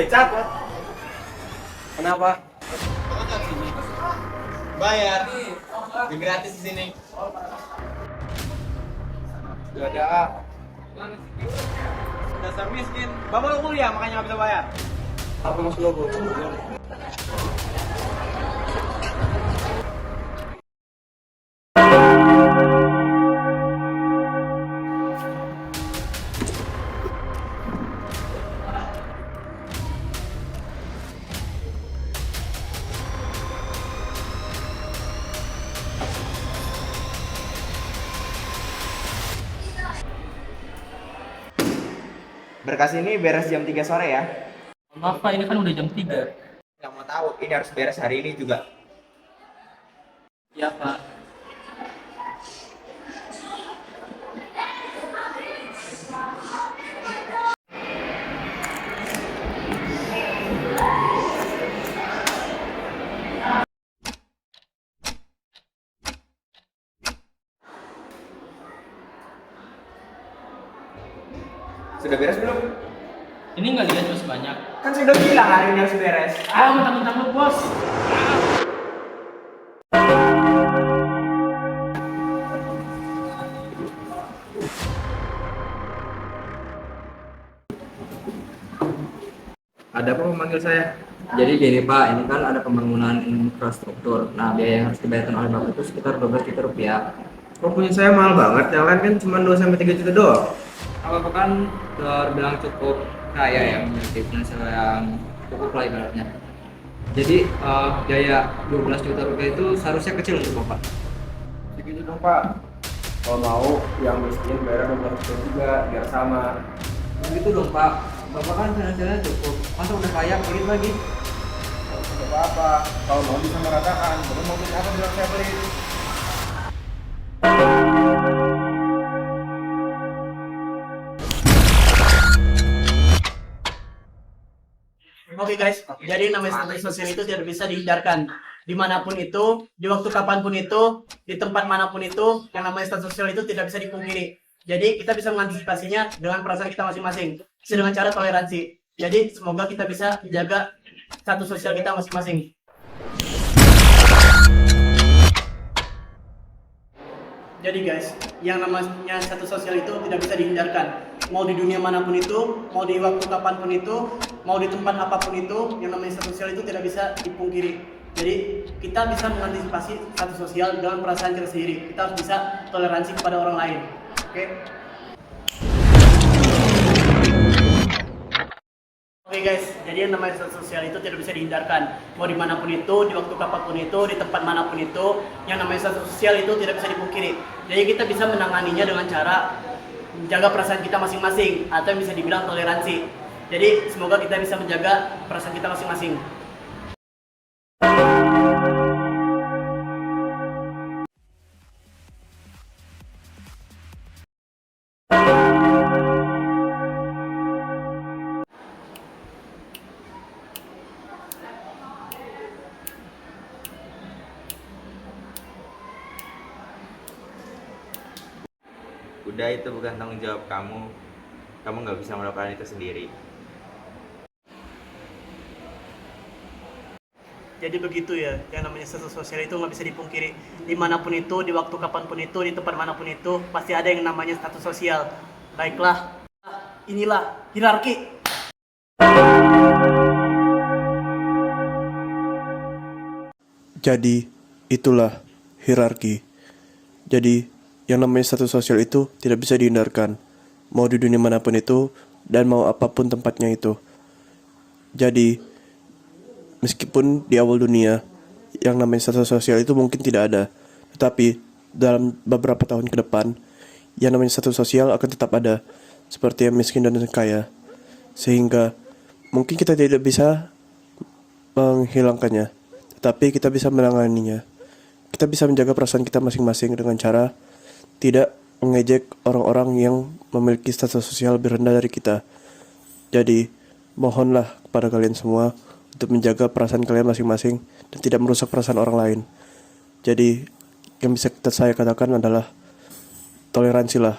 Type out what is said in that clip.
becat. Kenapa? Bayar. Lebih gratis di sini. Gak ada. Dasar miskin. Bapak lu kuliah makanya nggak bisa bayar. Apa maksud lo, Bro? Berkas ini beres jam 3 sore ya. Maaf Pak, ini kan udah jam 3. Nggak mau tahu, ini harus beres hari ini juga. Ya Pak. Sudah beres belum? Ini nggak lihat terus banyak. Kan sudah bilang hari ini harus beres. Ah, mentang-mentang lu bos. Ada apa memanggil saya? Jadi gini Pak, ini kan ada pembangunan infrastruktur. Nah, biaya yang harus dibayarkan oleh Bapak itu sekitar 12 juta rupiah. Kok punya saya mahal banget? Yang lain kan cuma 2-3 juta doang. Bapak kan terbilang cukup kaya ya, memiliki finansial yang cukup lah ibaratnya. Jadi biaya 12 juta rupiah itu seharusnya kecil untuk Bapak. Segitu dong, Pak. Kalau mau yang miskin bayar 12 juta juga biar sama. Begitu dong Pak, Bapak kan finansialnya cukup. Masa udah kaya pelit lagi? Tidak apa-apa. Kalau mau disamaratakan, baru mobil apa bilang saya beli? Oke guys, jadi namanya status sosial itu tidak bisa dihindarkan. Dimanapun itu, di waktu kapanpun itu, di tempat manapun itu, yang namanya status sosial itu tidak bisa dipungkiri. Jadi kita bisa mengantisipasinya dengan perasaan kita masing-masing, dengan cara toleransi. Jadi semoga kita bisa menjaga status sosial kita masing-masing. Jadi guys, yang namanya status sosial itu tidak bisa dihindarkan. Mau di dunia manapun itu, mau di waktu kapanpun itu, mau di tempat apapun itu, yang namanya status sosial itu tidak bisa dipungkiri. Jadi kita bisa mengantisipasi status sosial dengan perasaan kita sendiri. Kita harus bisa toleransi kepada orang lain. Oke? Oke guys, jadi yang namanya status sosial itu tidak bisa dihindarkan. Mau dimanapun itu, di waktu kapanpun itu, di tempat manapun itu, yang namanya status sosial itu tidak bisa dipungkiri. Jadi kita bisa menanganinya dengan cara menjaga perasaan kita masing-masing, atau yang bisa dibilang toleransi. Jadi semoga kita bisa menjaga perasaan kita masing-masing. Udah, itu bukan tanggung jawab kamu. Kamu nggak bisa melakukan itu sendiri. Jadi begitu ya, yang namanya status sosial itu nggak bisa dipungkiri. Dimanapun itu, di waktu kapanpun itu, di tempat manapun itu, pasti ada yang namanya status sosial. Baiklah, inilah hierarki. Jadi, itulah hierarki. Jadi, yang namanya status sosial itu tidak bisa dihindarkan. Mau di dunia manapun itu, dan mau apapun tempatnya itu. Jadi, meskipun di awal dunia, yang namanya status sosial itu mungkin tidak ada. Tetapi, dalam beberapa tahun ke depan, yang namanya status sosial akan tetap ada. Seperti yang miskin dan kaya. Sehingga, mungkin kita tidak bisa menghilangkannya. Tetapi kita bisa menanganinya. Kita bisa menjaga perasaan kita masing-masing dengan cara tidak mengejek orang-orang yang memiliki status sosial lebih rendah dari kita. Jadi, mohonlah kepada kalian semua untuk menjaga perasaan kalian masing-masing dan tidak merusak perasaan orang lain. Jadi, yang bisa saya katakan adalah toleransilah.